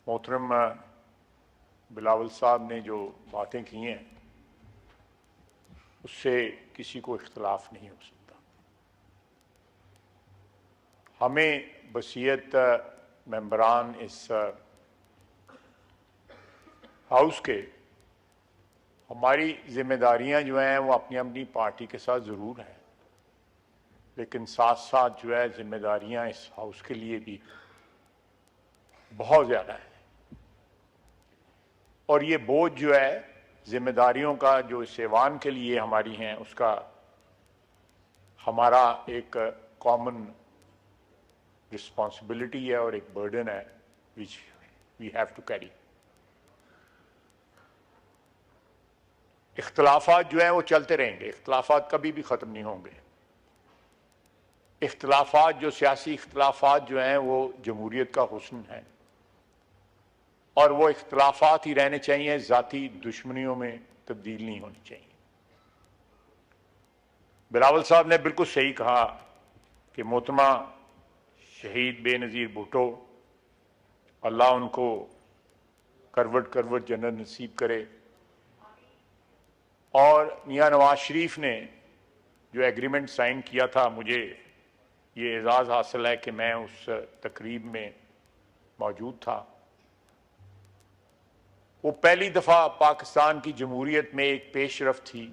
मोहतरम बिलावल साहब ने जो बातें की हैं उससे किसी को इख्तलाफ नहीं हो सकता। हमें बसीयत मेंबरान इस हाउस के हमारी जिम्मेदारियां जो हैं वो अपनी अपनी पार्टी के साथ ज़रूर हैं, लेकिन साथ साथ जो है जिम्मेदारियां इस हाउस के लिए भी बहुत ज़्यादा है। और ये बोझ जो है जिम्मेदारियों का जो इस ऐवान के लिए हमारी हैं उसका हमारा एक कॉमन रिस्पॉन्सिबिलिटी है और एक बर्डन है which we have to carry. इख्तलाफात जो हैं वो चलते रहेंगे, इख्तलाफात कभी भी ख़त्म नहीं होंगे। इख्तलाफात जो सियासी इख्तलाफात जो हैं वो जमहूरियत का हुस्न है और वो इख्तलाफात ही रहने चाहिए, ज़ाती दुश्मनियों में तब्दील नहीं होनी चाहिए। बिलावल साहब ने बिल्कुल सही कहा कि मोहतरमा शहीद बेनज़ीर भुट्टो, अल्लाह उनको करवट करवट जन्नत नसीब करे। और मियां नवाज शरीफ ने जो एग्रीमेंट साइन किया था, मुझे ये एजाज़ हासिल है कि मैं उस तकरीब में मौजूद था। वो पहली दफ़ा पाकिस्तान की जमहूरियत में एक पेशरफ थी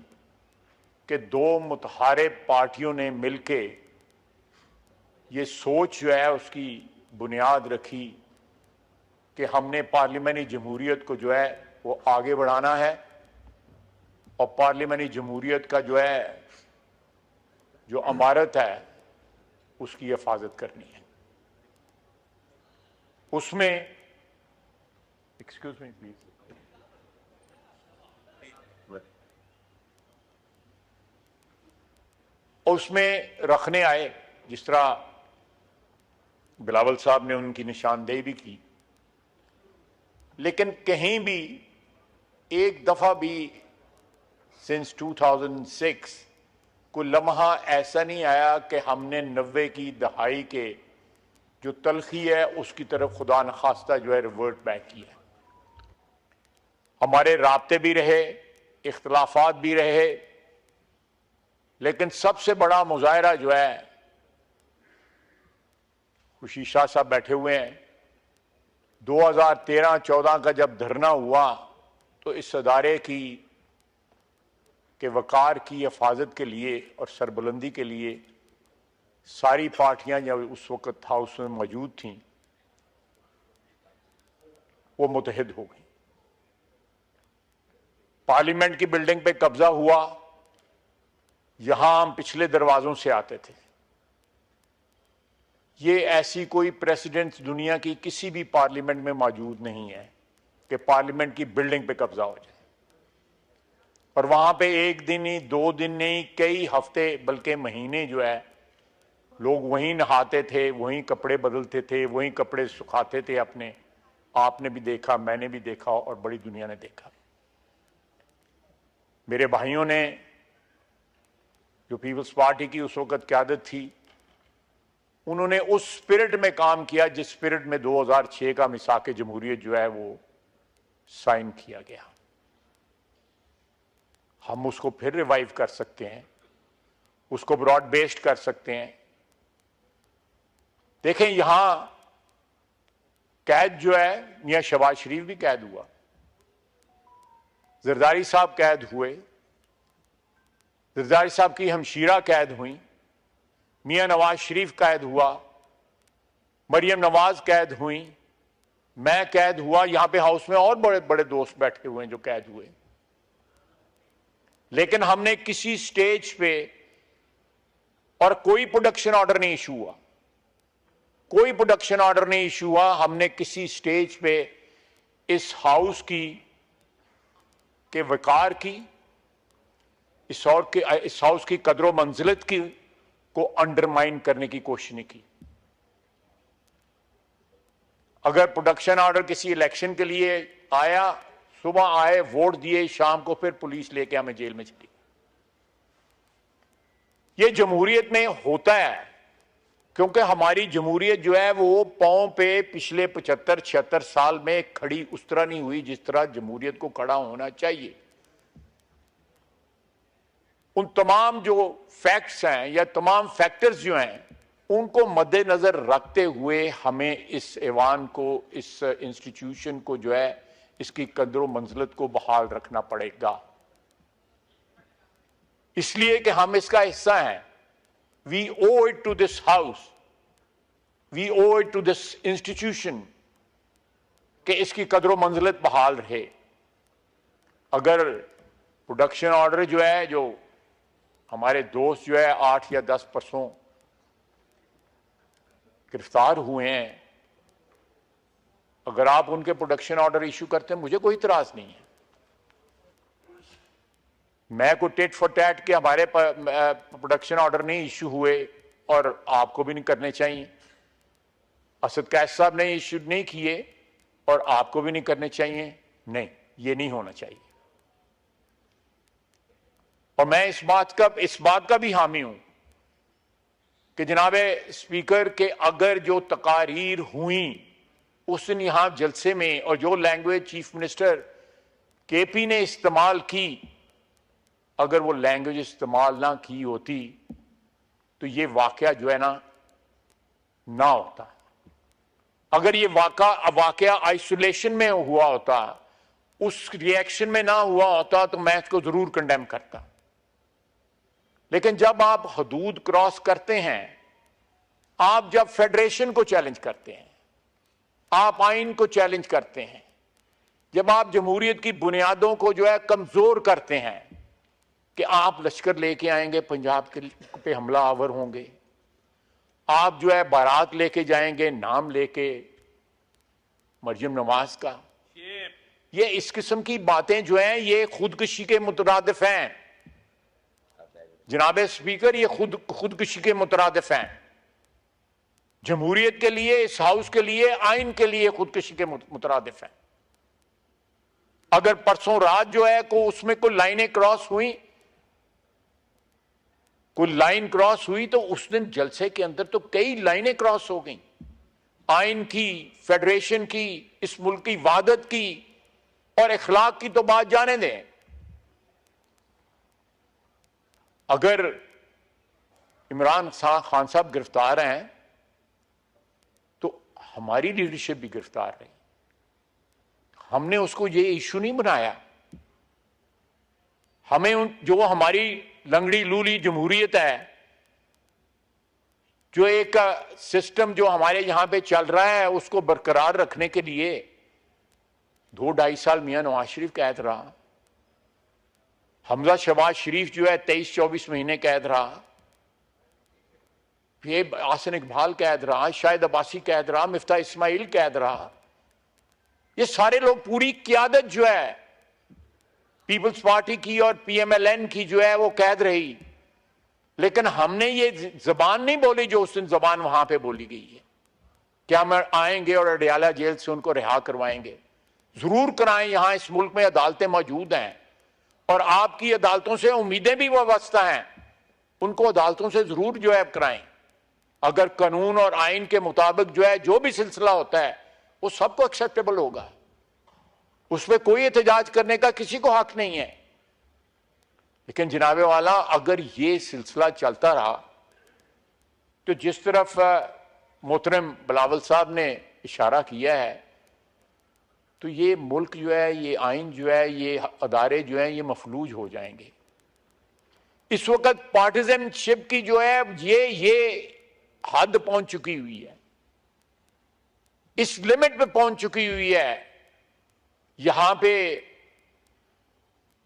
कि दो मुतहारिब पार्टियों ने मिलके ये सोच जो है उसकी बुनियाद रखी कि हमने पार्लियामानी जमहूरियत को जो है वो आगे बढ़ाना है और पार्लियामानी जमहूरियत का जो है जो अमारत है उसकी हिफाजत करनी है। उसमें एक्सक्यूज मी प्लीज, उसमें रखने आए, जिस तरह बिलावल साहब ने उनकी निशानदेही भी की, लेकिन कहीं भी एक दफा भी सिंस 2006 कोई लम्हा ऐसा नहीं आया कि हमने 90 की दहाई के जो तलखी है उसकी तरफ खुदा न खास्ता जो है रिवर्ट बैक किया। हमारे राब्ते भी रहे, इख्तलाफात भी रहे, लेकिन सबसे बड़ा मुजाहरा जो है, खुशी शाह साहब बैठे हुए हैं, 2013-14 का जब धरना हुआ तो इस अदारे की के वकार की हिफाजत के लिए और सरबुलंदी के लिए सारी पार्टियां जब उस वक्त हाउस में मौजूद थीं वो मुतहद हो गई। पार्लियामेंट की बिल्डिंग पे कब्जा हुआ, यहां हम पिछले दरवाजों से आते थे। ये ऐसी कोई प्रेसिडेंट दुनिया की किसी भी पार्लियामेंट में मौजूद नहीं है कि पार्लियामेंट की बिल्डिंग पे कब्जा हो जाए और वहां पे एक दिन ही, 2 दिन नहीं, कई हफ्ते बल्कि महीने जो है लोग वहीं नहाते थे, वहीं कपड़े बदलते थे, वहीं कपड़े सुखाते थे अपने। आपने भी देखा, मैंने भी देखा और बड़ी दुनिया ने देखा। मेरे भाइयों ने जो पीपल्स पार्टी की उस वक्त क़यादत थी, उन्होंने उस स्पिरिट में काम किया जिस स्पिरिट में 2006 का मिसाक जमहूरियत जो है वो साइन किया गया। हम उसको फिर रिवाइव कर सकते हैं, उसको ब्रॉड बेस्ड कर सकते हैं। देखें, यहां कैद जो है, मियां शहबाज शरीफ भी कैद हुआ, जरदारी साहब कैद हुए, जरदारी साहब की हमशीरा कैद हुई, मियां नवाज शरीफ कैद हुआ, मरियम नवाज कैद हुई, मैं कैद हुआ, यहां पे हाउस में और बड़े बड़े दोस्त बैठे हुए हैं जो कैद हुए। लेकिन हमने किसी स्टेज पे, और कोई प्रोडक्शन ऑर्डर नहीं इशू हुआ, कोई प्रोडक्शन ऑर्डर नहीं इशू हुआ, हमने किसी स्टेज पे इस हाउस की के वकार की, इस हाउस की कदर मंजिलत की को अंडरमाइन करने की कोशिश नहीं की। अगर प्रोडक्शन ऑर्डर किसी इलेक्शन के लिए आया, सुबह आए, वोट दिए, शाम को फिर पुलिस लेके हमें जेल में चली। ये जमहूरियत में होता है क्योंकि हमारी जमहूरियत जो है वो पांव पे पिछले 75-76 साल में खड़ी उस तरह नहीं हुई जिस तरह जमहूरियत को खड़ा होना चाहिए। उन तमाम जो फैक्ट्स हैं या तमाम फैक्टर्स जो हैं उनको मद्देनजर रखते हुए हमें इस ऐवान को, इस इंस्टीट्यूशन को जो है इसकी कदर मंजिलत को बहाल रखना पड़ेगा, इसलिए कि हम इसका हिस्सा हैं। We owe it to this house, we owe it to this institution कि इसकी कदर मंजिलत बहाल रहे। अगर प्रोडक्शन ऑर्डर जो है, जो हमारे दोस्त जो है 8 या 10 परसों गिरफ्तार हुए हैं, अगर आप उनके प्रोडक्शन ऑर्डर इशू करते हैं मुझे कोई इतराज नहीं है। मैं को टेट फॉर टैट के हमारे प्रोडक्शन ऑर्डर नहीं इशू हुए और आपको भी नहीं करने चाहिए। असद कैफ साहब ने इशू नहीं किए और आपको भी नहीं करने चाहिए। नहीं, ये नहीं होना चाहिए। और मैं इस बात का भी हामी हूं कि जनाब स्पीकर के अगर जो तकारीर हुई उस दिन यहां जलसे में और जो लैंग्वेज चीफ मिनिस्टर केपी ने इस्तेमाल की, अगर वो लैंग्वेज इस्तेमाल ना की होती तो ये वाकया जो है ना होता। अगर ये वाकया आइसोलेशन में हुआ होता, उस रिएक्शन में ना हुआ होता तो मैं इसको जरूर कंडेम करता। लेकिन जब आप हदूद क्रॉस करते हैं, आप जब फेडरेशन को चैलेंज करते हैं, आप आइन को चैलेंज करते हैं, जब आप जमहूरियत की बुनियादों को जो है कमजोर करते हैं कि आप लश्कर लेके आएंगे, पंजाब के पे हमला आवर होंगे, आप जो है बारात लेके जाएंगे नाम लेके मरियम नवाज का, ये इस किस्म की बातें जो हैं ये खुदकुशी के मुतरादिफ हैं। जनाब स्पीकर, ये खुदकुशी के मुतरादिफ हैं। जमहूरियत के लिए, इस हाउस के लिए, आइन के लिए खुदकुशी के मुतरादिफ हैं। अगर परसों रात जो है को उसमें कोई लाइनें क्रॉस हुई, तो उस दिन जलसे के अंदर तो कई लाइनें क्रॉस हो गई, आइन की, फेडरेशन की, इस मुल्क की वादत की और इखलाक की तो बात जाने दें। अगर इमरान खान साहब गिरफ्तार हैं तो हमारी लीडरशिप भी गिरफ्तार रही। हमने उसको ये इशू नहीं बनाया। हमें जो हमारी लंगड़ी लूली जमहूरियत है, जो एक सिस्टम जो हमारे यहां पे चल रहा है, उसको बरकरार रखने के लिए 2-2.5 साल मियां नवाज शरीफ कैद रहा, हमजा शहबाज शरीफ जो है 23-24 महीने कैद रहा, ये आसन इकबाल कैद रहा, शाहिद अब्बासी कैद रहा, मिफ्ता इस्माइल कैद रहा। ये सारे लोग, पूरी क्यादत जो है पीपल्स पार्टी की और पीएमएलएन की जो है वो कैद रही। लेकिन हमने ये जबान नहीं बोली जो उस दिन जबान वहां पे बोली गई है कि हम आएंगे और अडयाला जेल से उनको रिहा करवाएंगे। जरूर कराएं, यहां इस मुल्क में अदालतें मौजूद हैं और आपकी अदालतों से उम्मीदें भी वाबस्ता हैं, उनको अदालतों से जरूर जो है कराएं। अगर कानून और आइन के मुताबिक जो है जो भी सिलसिला होता है वो सबको एक्सेप्टेबल होगा, उसमें कोई एहतजाज करने का किसी को हक नहीं है। लेकिन जनाबे वाला, अगर ये सिलसिला चलता रहा तो जिस तरफ मोहतरम बिलावल साहब ने इशारा किया है, तो ये मुल्क जो है, ये आइन जो है, ये अदारे जो हैं, ये मफलूज हो जाएंगे। इस वक्त पार्टिजनशिप की जो है ये हद पहुंच चुकी हुई है, इस लिमिट पे पहुंच चुकी हुई है। यहां पे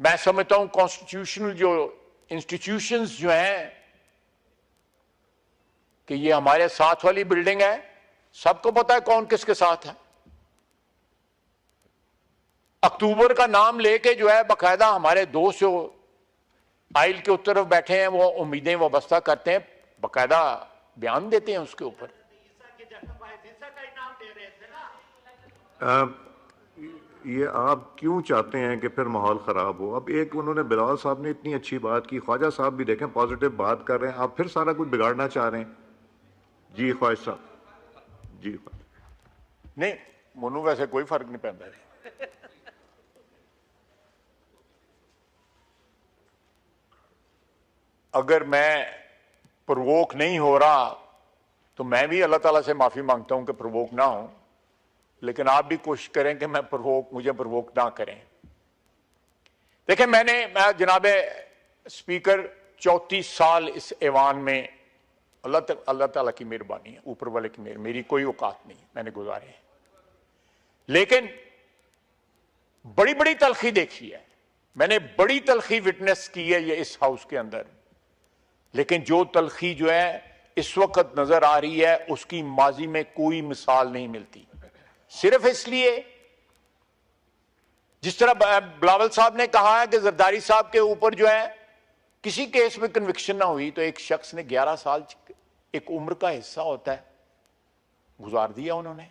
मैं समझता हूं कॉन्स्टिट्यूशनल जो इंस्टीट्यूशंस जो हैं, कि ये हमारे साथ वाली बिल्डिंग है, सबको पता है कौन किसके साथ है। अक्टूबर का नाम लेके जो है बाकायदा हमारे दोस्त जो आइल के उत्तर बैठे हैं वो उम्मीदें वाबस्ता करते हैं, बाकायदा बयान देते हैं उसके ऊपर। ये आप क्यों चाहते हैं कि फिर माहौल ख़राब हो? अब एक उन्होंने बिलावल साहब ने इतनी अच्छी बात की, ख्वाजा साहब भी देखें पॉजिटिव बात कर रहे हैं, आप फिर सारा कुछ बिगाड़ना चाह रहे हैं। जी ख्वाहिश साहब जी नहीं ਮੈਨੂੰ वैसे कोई फर्क नहीं पैंदा अगर मैं प्रवोक नहीं हो रहा तो मैं भी अल्लाह ताला से माफी मांगता हूं कि प्रवोक ना हो, लेकिन आप भी कोशिश करें कि मुझे प्रवोक ना करें। देखिए मैं जनाबे स्पीकर 34 साल इस ऐवान में अल्लाह ताला की मेहरबानी है, ऊपर वाले की मेरी कोई औकात नहीं मैंने गुजारे हैं, लेकिन बड़ी बड़ी तलखी देखी है मैंने, बड़ी तलखी विटनेस की है ये इस हाउस के अंदर, लेकिन जो तलखी जो है इस वक्त नजर आ रही है उसकी माजी में कोई मिसाल नहीं मिलती। सिर्फ इसलिए जिस तरह बिलावल साहब ने कहा है कि जरदारी साहब के ऊपर जो है किसी केस में कन्विक्शन ना हुई तो एक शख्स ने 11 साल एक उम्र का हिस्सा होता है गुजार दिया उन्होंने।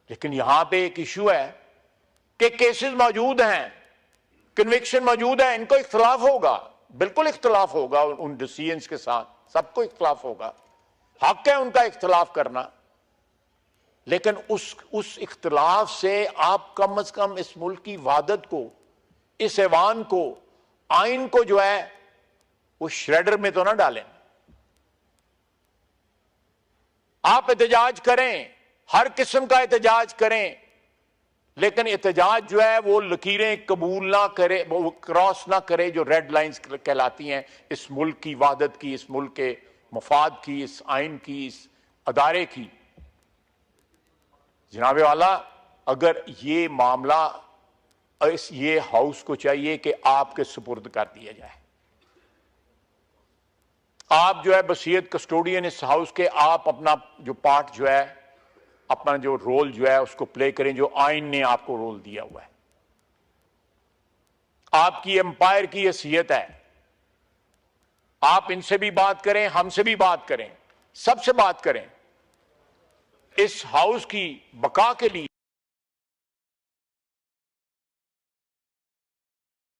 लेकिन यहां पे एक इशू है कि केसेस मौजूद हैं, कन्विक्शन मौजूद है, इनको इख्तलाफ होगा, बिल्कुल इख्तलाफ होगा उन डिसीजंस के साथ, सबको इख्तलाफ होगा, हक है उनका इख्तलाफ करना, लेकिन उस इख्तलाफ से आप कम से कम इस मुल्क की वादत को, इस ऐवान को, आइन को जो है वो श्रेडर में तो ना डालें। आप एहतजाज करें, हर किस्म का एहतजाज करें, लेकिन एहतजाज जो है वो लकीरें कबूल ना करे, वो क्रॉस ना करे जो रेड लाइंस कहलाती हैं इस मुल्क की वादत की, इस मुल्क के मफाद की, इस आइन की, इस अदारे की। जनाबे वाला अगर ये मामला ये हाउस को चाहिए कि आपके सुपुर्द कर दिया जाए, आप जो है बसीयत कस्टोडियन इस हाउस के, आप अपना जो पार्ट जो है, अपना जो रोल जो है उसको प्ले करें जो आइन ने आपको रोल दिया हुआ है। आपकी एम्पायर की हैसियत है, आप इनसे भी बात करें, हमसे भी बात करें, सबसे बात करें, इस हाउस की बका के लिए